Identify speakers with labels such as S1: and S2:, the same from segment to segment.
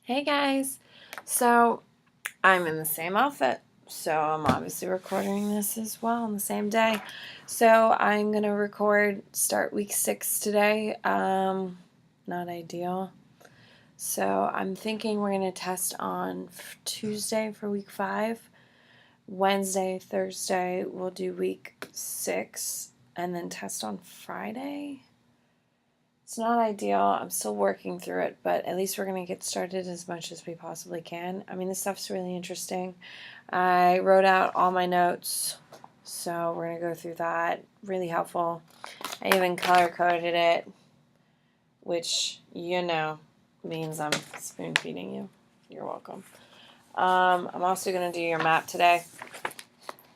S1: Hey guys, so I'm in the same outfit, so I'm obviously recording this as well on the same day. So I'm gonna start week 6 today. Not ideal. So I'm thinking we're gonna test on Tuesday for week 5. Wednesday, Thursday, we'll do week 6, and then test on Friday. It's not ideal. I'm still working through it, but at least we're going to get started as much as we possibly can. I mean, this stuff's really interesting. I wrote out all my notes, so we're going to go through that. Really helpful. I even color-coded it, which, means I'm spoon-feeding you. You're welcome. I'm also going to do your map today.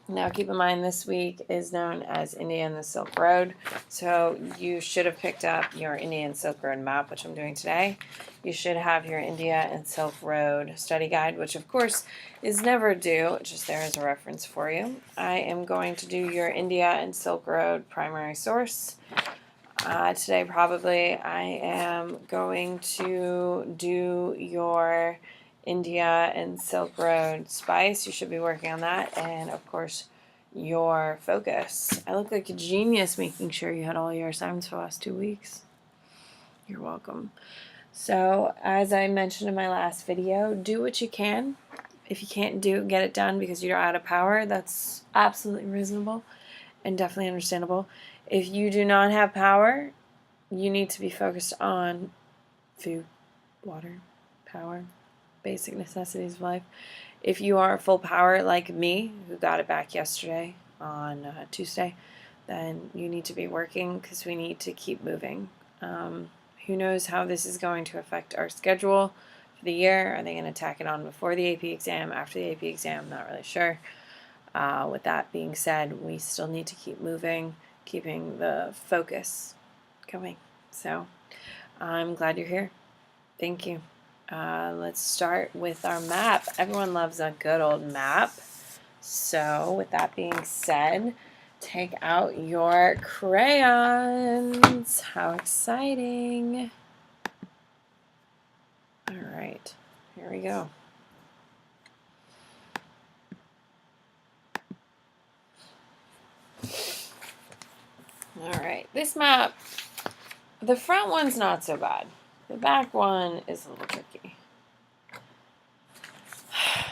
S1: Now, keep in mind, this week is known as India and the Silk Road, so you should have picked up your India and Silk Road map, which I'm doing today. You should have your India and Silk Road study guide, which, of course, is never due, just there as a reference for you. I am going to do your India and Silk Road primary source. Today, probably, I am going to do your India and Silk Road spice. You should be working on that. And of course, your focus. I look like a genius making sure you had all your assignments for the last 2 weeks. You're welcome. So, as I mentioned in my last video, do what you can. If you can't get it done because you're out of power, that's absolutely reasonable and definitely understandable. If you do not have power, you need to be focused on food, water, power, basic necessities of life. If you are full power like me, who got it back yesterday on Tuesday, then you need to be working because we need to keep moving. Who knows how this is going to affect our schedule for the year? Are they going to tack it on before the AP exam, after the AP exam? Not really sure. With that being said, we still need to keep moving, keeping the focus going. So I'm glad you're here. Thank you. Let's start with our map. Everyone loves a good old map. So with that being said, take out your crayons. How exciting. All right, here we go. All right, this map, the front one's not so bad. The back one is a little tricky.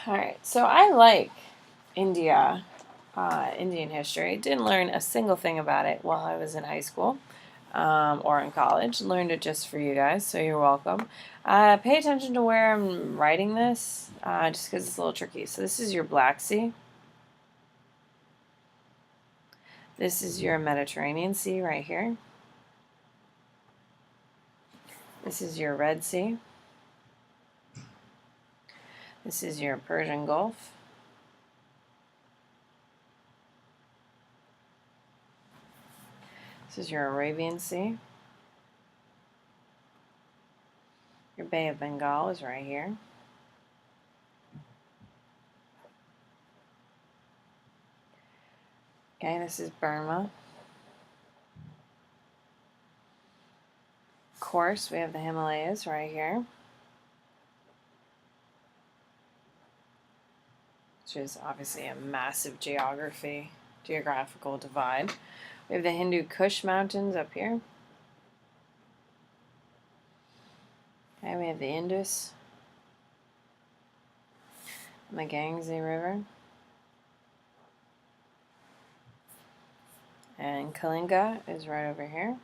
S1: All right, so I like India, Indian history. Didn't learn a single thing about it while I was in high school or in college. Learned it just for you guys, so you're welcome. Pay attention to where I'm writing this, just because it's a little tricky. So this is your Black Sea. This is your Mediterranean Sea right here. This is your Red Sea. This is your Persian Gulf. This is your Arabian Sea. Your Bay of Bengal is right here. Okay, this is Burma. Of course, we have the Himalayas right here, which is obviously a massive geographical divide. We have the Hindu Kush Mountains up here. Okay, we have the Indus and the Yangtze River. And Kalinga is right over here.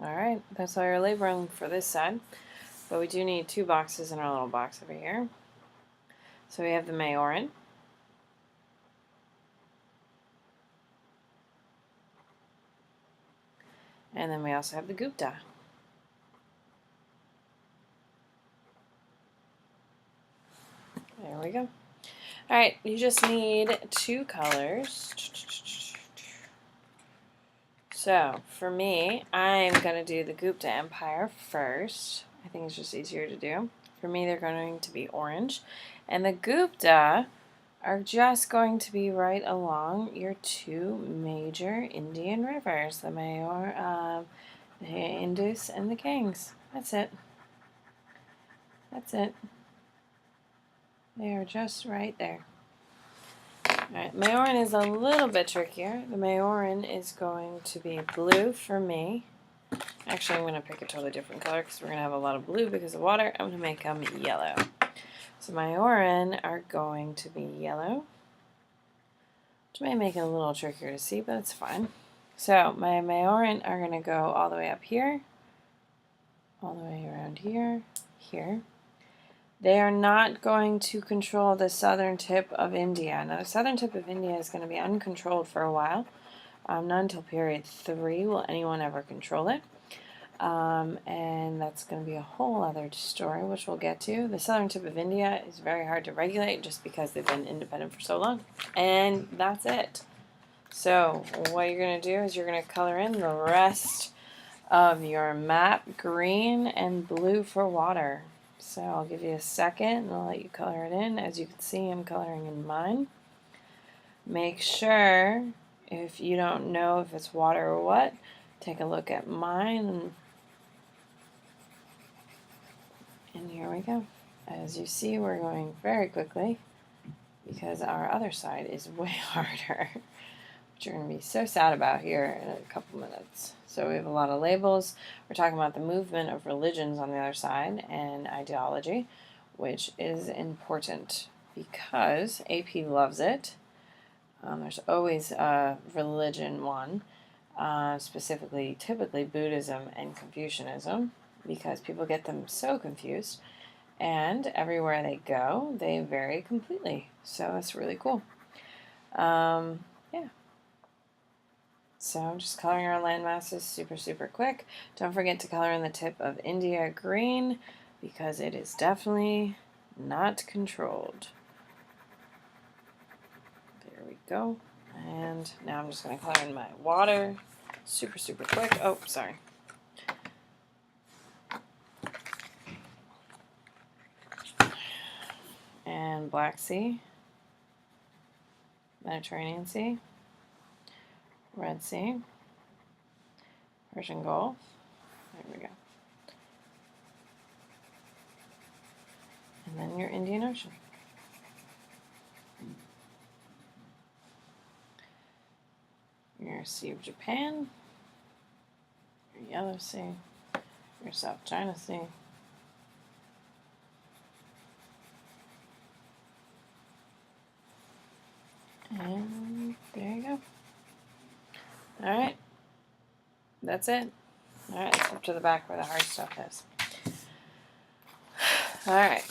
S1: Alright, that's all your labeling for this side. But we do need 2 boxes in our little box over here. So we have the Mayoran. And then we also have the Gupta. There we go. Alright, you just need 2 colors. So, for me, I'm going to do the Gupta Empire first. I think it's just easier to do. For me, they're going to be orange. And the Gupta are just going to be right along your 2 major Indian rivers, the the Indus and the Ganges. That's it. That's it. They are just right there. Alright, Mayoran is a little bit trickier. The Mayoran is going to be blue for me. Actually, I'm going to pick a totally different color because we're going to have a lot of blue because of water. I'm going to make them yellow. So Mayoran are going to be yellow, which may make it a little trickier to see, but it's fine. So my Mayoran are going to go all the way up here, all the way around here, here. They are not going to control the southern tip of India. Now, the southern tip of India is going to be uncontrolled for a while. Not until period 3 will anyone ever control it. And that's going to be a whole other story, which we'll get to. The southern tip of India is very hard to regulate just because they've been independent for so long. And that's it. So what you're going to do is you're going to color in the rest of your map green and blue for water. So I'll give you a second and I'll let you color it in. As you can see, I'm coloring in mine. Make sure, if you don't know if it's water or what, take a look at mine. And here we go. As you see, we're going very quickly because our other side is way harder, which you're going to be so sad about here in a couple minutes. So we have a lot of labels. We're talking about the movement of religions on the other side and ideology, which is important because AP loves it. There's always a religion one, specifically, typically Buddhism and Confucianism, because people get them so confused. And everywhere they go, they vary completely. So it's really cool. Yeah. So I'm just coloring our land masses super, super quick. Don't forget to color in the tip of India green because it is definitely not controlled. There we go. And now I'm just going to color in my water super, super quick. Oh, sorry. And Black Sea, Mediterranean Sea, Red Sea, Persian Gulf. There we go. And then your Indian Ocean. Your Sea of Japan, your Yellow Sea, your South China Sea, and there you go. Alright, that's it. Alright, let's up to the back where the hard stuff is. Alright,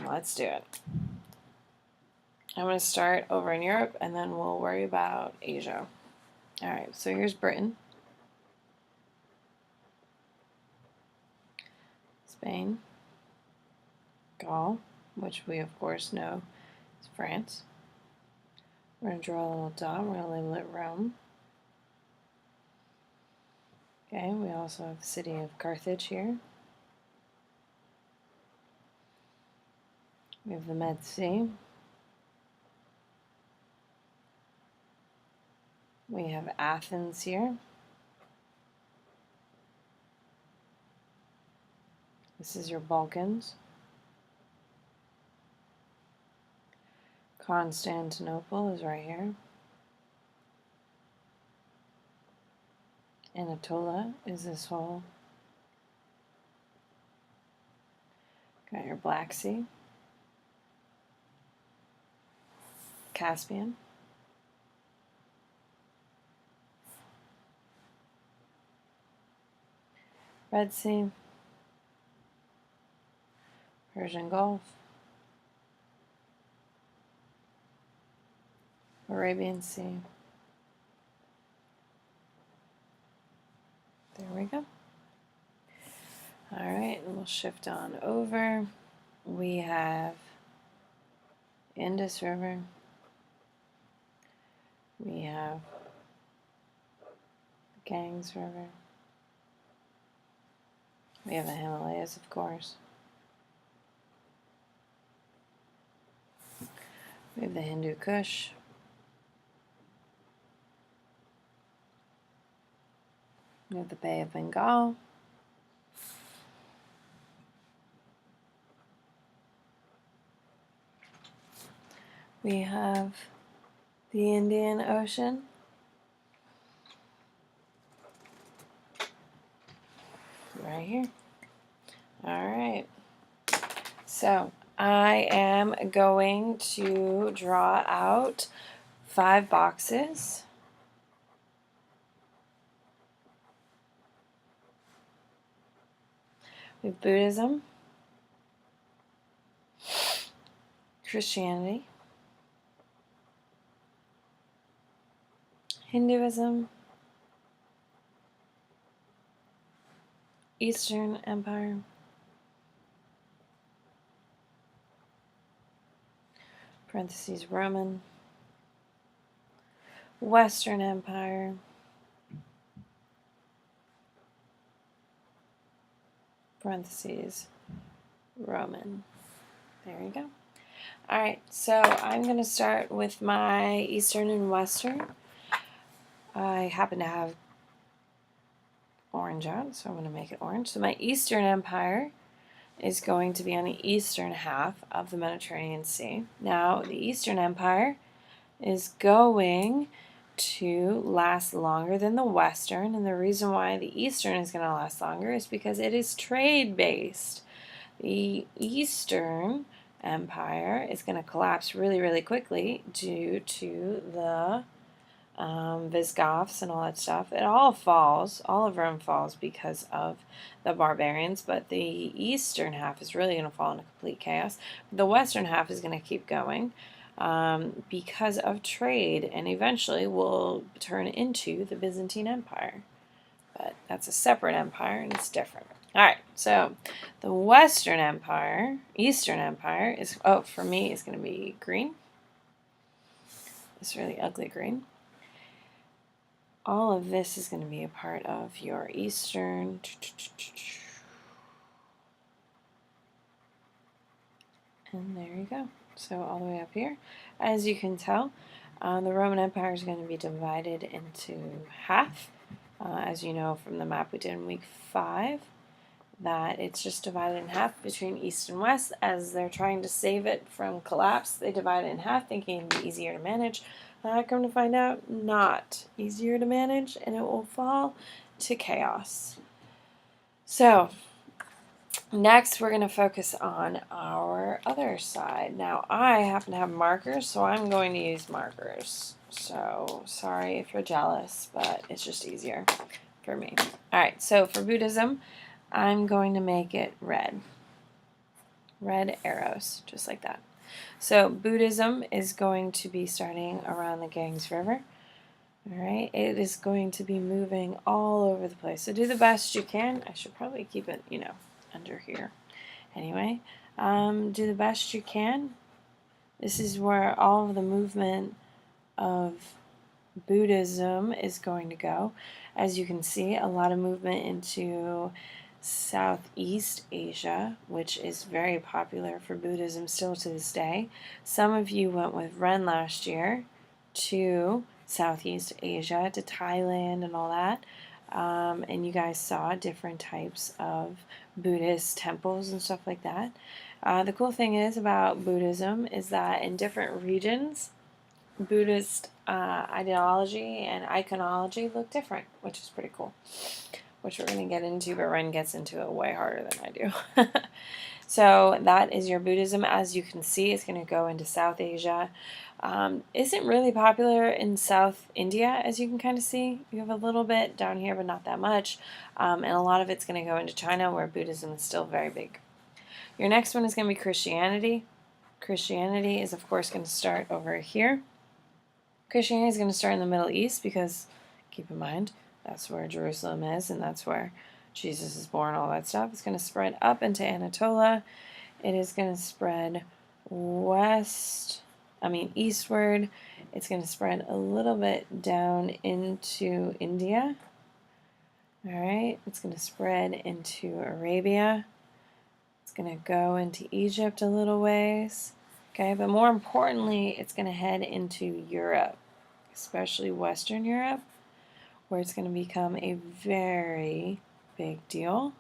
S1: let's do it. I'm going to start over in Europe and then we'll worry about Asia. Alright, so here's Britain, Spain, Gaul, which we of course know is France. We're going to draw a little dot, we're going to label it Rome. Okay, we also have the city of Carthage here. We have the Med Sea. We have Athens here. This is your Balkans. Constantinople is right here. Anatolia is this whole. Got your Black Sea. Caspian. Red Sea. Persian Gulf. Arabian Sea. There we go. Alright, and we'll shift on over. We have Indus River. We have the Ganges River. We have the Himalayas, of course. We have the Hindu Kush. We have the Bay of Bengal. We have the Indian Ocean. Right here. All right. So I am going to draw out 5 boxes. We have Buddhism, Christianity, Hinduism, Eastern Empire, parentheses Roman, Western Empire, parentheses Roman. There you go. All right, so I'm going to start with my Eastern and Western. I happen to have orange out, so I'm going to make it orange. So my Eastern Empire is going to be on the eastern half of the Mediterranean Sea. Now, the Eastern Empire is going to last longer than the Western, and the reason why the Eastern is going to last longer is because it is trade-based. The Eastern Empire is going to collapse really, really quickly due to the Visigoths and all that stuff. It all falls, all of Rome falls because of the barbarians, but the eastern half is really going to fall into complete chaos. The western half is going to keep going because of trade, and eventually will turn into the Byzantine Empire. But that's a separate empire, and it's different. All right, so the Western Empire, Eastern Empire, is, oh, for me, is going to be green. This really ugly green. All of this is going to be a part of your Eastern. And there you go. So all the way up here. As you can tell, the Roman Empire is going to be divided into half. As you know from the map we did in week 5, that it's just divided in half between East and West. As they're trying to save it from collapse, they divide it in half, thinking it'd be easier to manage. Come to find out, not easier to manage, and it will fall to chaos. So, next we're going to focus on our other side. Now, I happen to have markers, so I'm going to use markers. So, sorry if you're jealous, but it's just easier for me. Alright, so for Buddhism, I'm going to make it red. Red arrows, just like that. So Buddhism is going to be starting around the Ganges River. All right, it is going to be moving all over the place. So do the best you can. I should probably keep it, under here. Anyway, do the best you can. This is where all of the movement of Buddhism is going to go. As you can see, a lot of movement into Southeast Asia, which is very popular for Buddhism still to this day. Some of you went with Ren last year to Southeast Asia, to Thailand and all that, and you guys saw different types of Buddhist temples and stuff like that. The cool thing is about Buddhism is that in different regions, Buddhist ideology and iconology look different, which is pretty cool, which we're going to get into, but Ren gets into it way harder than I do. So that is your Buddhism. As you can see, it's going to go into South Asia. Isn't really popular in South India, as you can kind of see. You have a little bit down here, but not that much. And a lot of it's going to go into China, where Buddhism is still very big. Your next one is going to be Christianity. Christianity is, of course, going to start over here. Christianity is going to start in the Middle East because, keep in mind, that's where Jerusalem is, and that's where Jesus is born, all that stuff. It's going to spread up into Anatolia. It is going to spread eastward. It's going to spread a little bit down into India. All right, it's going to spread into Arabia. It's going to go into Egypt a little ways. Okay, but more importantly, it's going to head into Europe, especially Western Europe, where it's going to become a very big deal.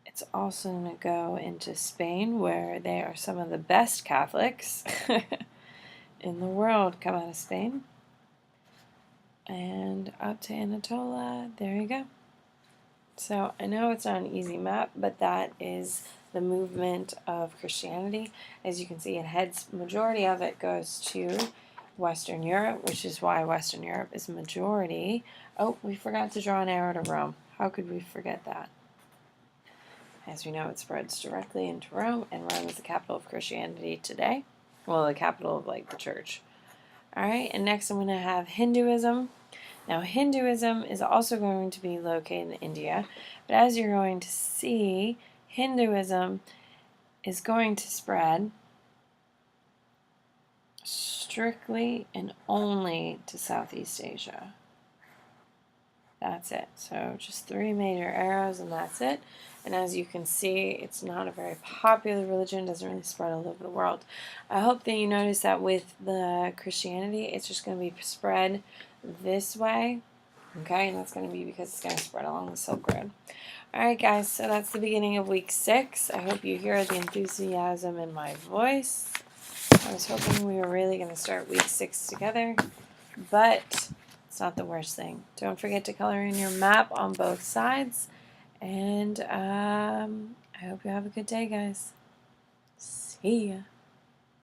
S1: It's also going to go into Spain, where they are some of the best Catholics in the world come out of Spain. And up to Anatolia, there you go. So I know it's not an easy map, but that is the movement of Christianity. As you can see, it heads, majority of it goes to Western Europe, which is why Western Europe is majority. Oh, we forgot to draw an arrow to Rome. How could we forget that? As we know, it spreads directly into Rome, and Rome is the capital of Christianity today. Well, the capital of, like, the church. All right, and next I'm going to have Hinduism. Now, Hinduism is also going to be located in India, but as you're going to see, Hinduism is going to spread strictly and only to Southeast Asia. That's it. So just 3 major arrows, and that's it. And as you can see, it's not a very popular religion. It doesn't really spread all over the world. I hope that you notice that with the Christianity, it's just going to be spread this way. Okay, and that's going to be because it's going to spread along the Silk Road. Alright guys, so that's the beginning of week 6. I hope you hear the enthusiasm in my voice. I was hoping we were really going to start week 6 together, but it's not the worst thing. Don't forget to color in your map on both sides, and I hope you have a good day, guys. See ya.